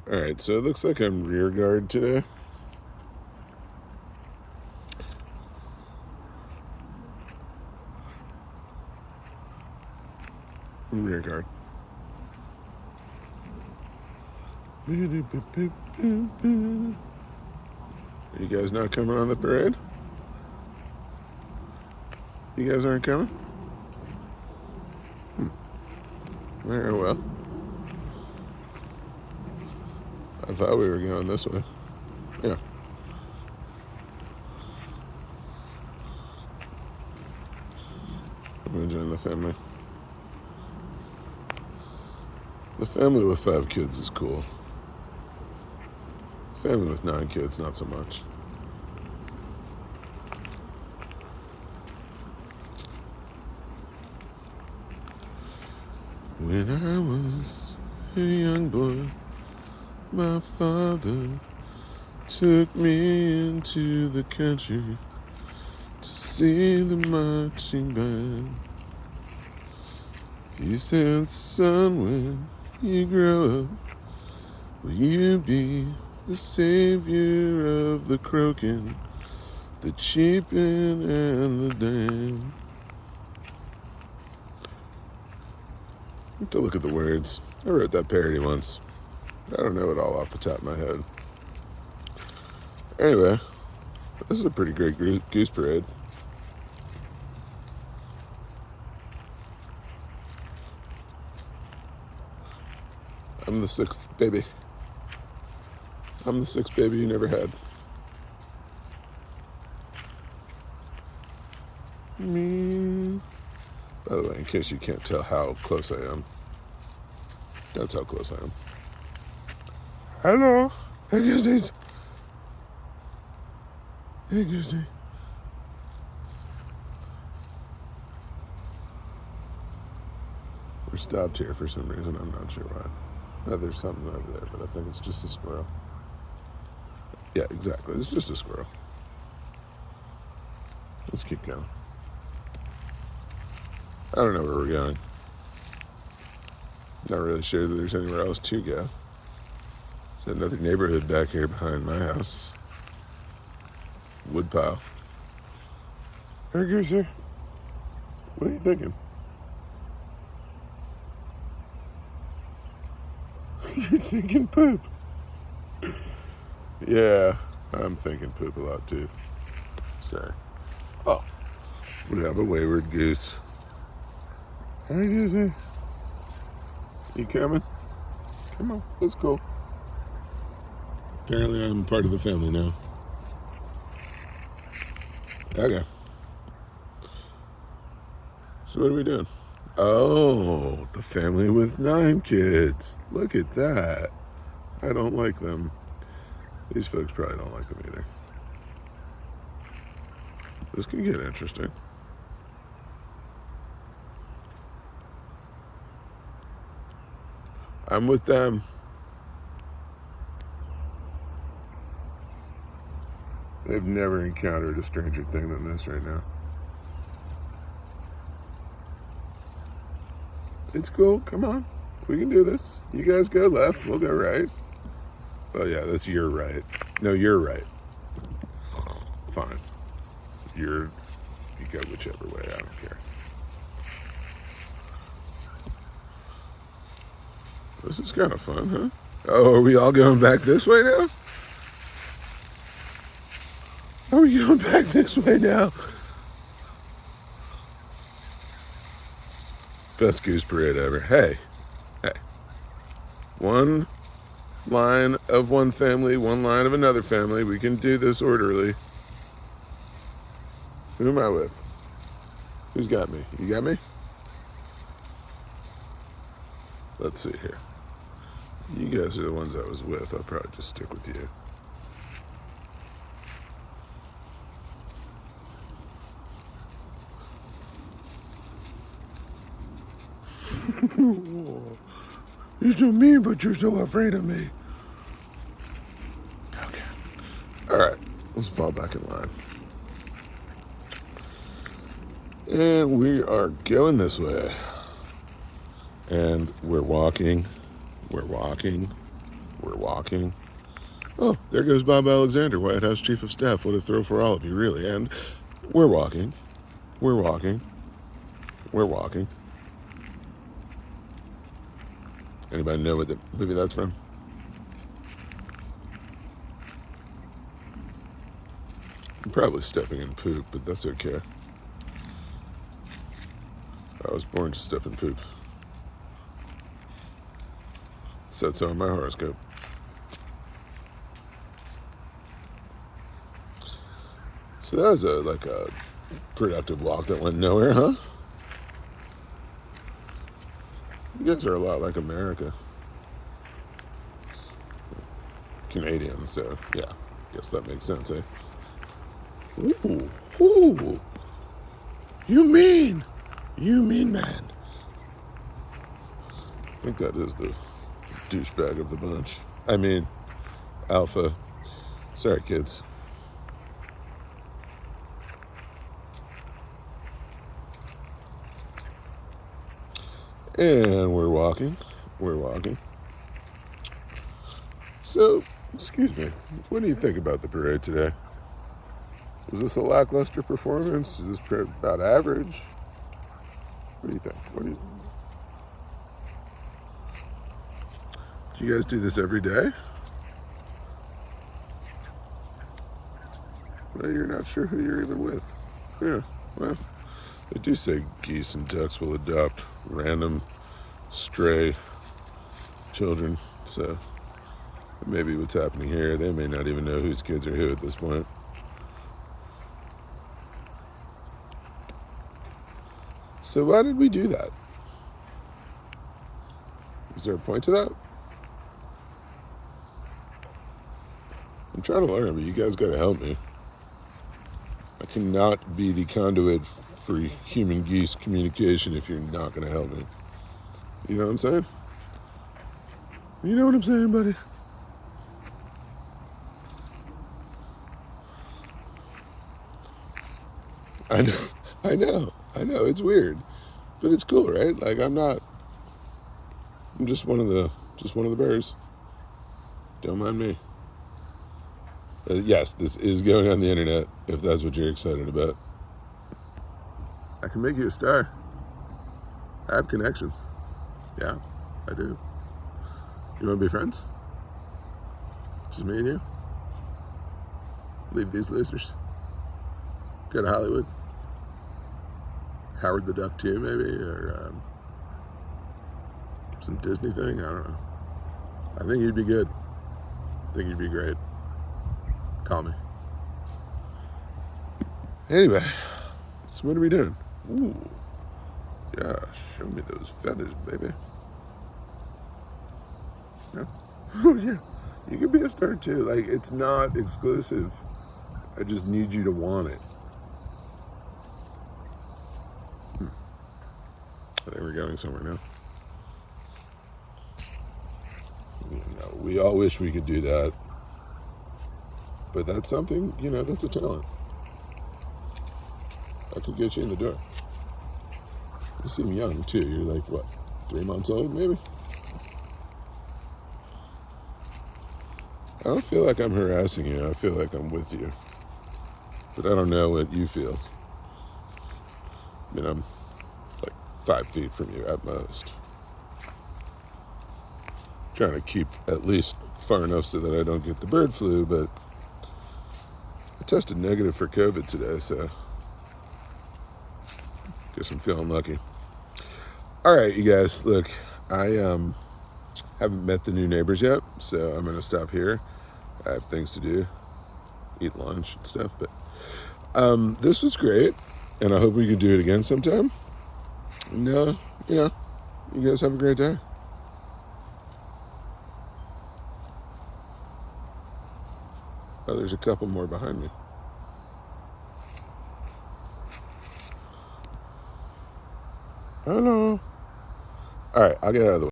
Alright, so it looks like I'm rear guard today. I'm rear guard. Are you guys not coming on the parade? You guys aren't coming? Very well. I thought we were going this way. Yeah. I'm gonna join the family. The family with 5 kids is cool. Family with 9 kids, not so much. When I was a young boy, my father took me into the country to see the marching band. He said, son, when you grow up, will you be the savior of the croaking, the cheeping, and the dam? I have to look at the words. I wrote that parody once. I don't know it all off the top of my head. Anyway, this is a pretty great goose parade. I'm the 6th baby. I'm the 6th baby you never had. Me. By the way, in case you can't tell how close I am, that's how close I am. Hello. Hey, Goosies. Hey, Goosey. We're stopped here for some reason. I'm not sure why. There's something over there, but I think it's just a squirrel. Yeah, exactly. It's just a squirrel. Let's keep going. I don't know where we're going. Not really sure that there's anywhere else to go. There's another neighborhood back here behind my house. Woodpile. Hey, Goose, what are you thinking? You're thinking poop. Yeah, I'm thinking poop a lot too. Sorry. Oh, we have a wayward goose. Hey, Goosey. You coming? Come on, let's go. Apparently I'm part of the family now. Okay. So what are we doing? Oh, the family with 9 kids. Look at that. I don't like them. These folks probably don't like them either. This can get interesting. I'm with them. They've never encountered a stranger thing than this right now. It's cool. Come on. We can do this. You guys go left. We'll go right. Oh, yeah, that's your right. No, you're right. Fine. You go whichever way. I don't care. This is kind of fun, huh? Oh, are we all going back this way now? Are we going back this way now? Best goose parade ever. Hey. One line of one family, one line of another family. We can do this orderly. Who am I with? Who's got me? You got me? Let's see here. You guys are the ones I was with. I'll probably just stick with you. You're so mean, but you're so afraid of me. Okay. All right. Let's fall back in line. And we are going this way. And we're walking. We're walking. Oh, there goes Bob Alexander, White House Chief of Staff. What a throw for all of you, really. And we're walking. We're walking. We're walking. Anybody know what the movie that's from? I'm probably stepping in poop, but that's okay. I was born to step in poop. Said so in my horoscope. So that was like a productive walk that went nowhere, huh? You guys are a lot like America. Canadian, so yeah, guess that makes sense, eh? Ooh. You mean man. I think that is the douchebag of the bunch. I mean, alpha. Sorry, kids. And we're walking. So, excuse me, what do you think about the parade today? Was this a lackluster performance? Is this about average? What do you think? Do you guys do this every day? Well, you're not sure who you're even with. Yeah, well, they do say geese and ducks will adopt random stray children, so maybe what's happening here, they may not even know whose kids are who at this point. So why did we do that? Is there a point to that? I'm trying to learn, but you guys gotta help me. I cannot be the conduit for human geese communication if you're not gonna help me. You know what I'm saying? You know what I'm saying, buddy? I know, it's weird. But it's cool, right? Like I'm just one of the birds. Don't mind me. Yes, this is going on the internet, if that's what you're excited about. I can make you a star. I have connections. Yeah, I do. You want to be friends? Just me and you? Leave these losers. Go to Hollywood. Howard the Duck 2, maybe, or some Disney thing. I don't know. I think you'd be good. I think you'd be great. Call me. Anyway, so what are we doing? Ooh, yeah, show me those feathers, baby. Yeah. Oh yeah, you could be a star too. Like it's not exclusive. I just need you to want it. I think we're going somewhere now. We all wish we could do that. But that's something, that's a talent. That could get you in the door. You seem young, too. You're like, what, 3 months old, maybe? I don't feel like I'm harassing you. I feel like I'm with you. But I don't know what you feel. I mean, I'm like 5 feet from you at most. Trying to keep at least far enough so that I don't get the bird flu, but I tested negative for COVID today, so guess I'm feeling lucky. All right, you guys, look, I haven't met the new neighbors yet, so I'm going to stop here. I have things to do, eat lunch and stuff, but this was great, and I hope we can do it again sometime. And, you guys have a great day. Oh, there's a couple more behind me. Hello. All right, I'll get out of the way.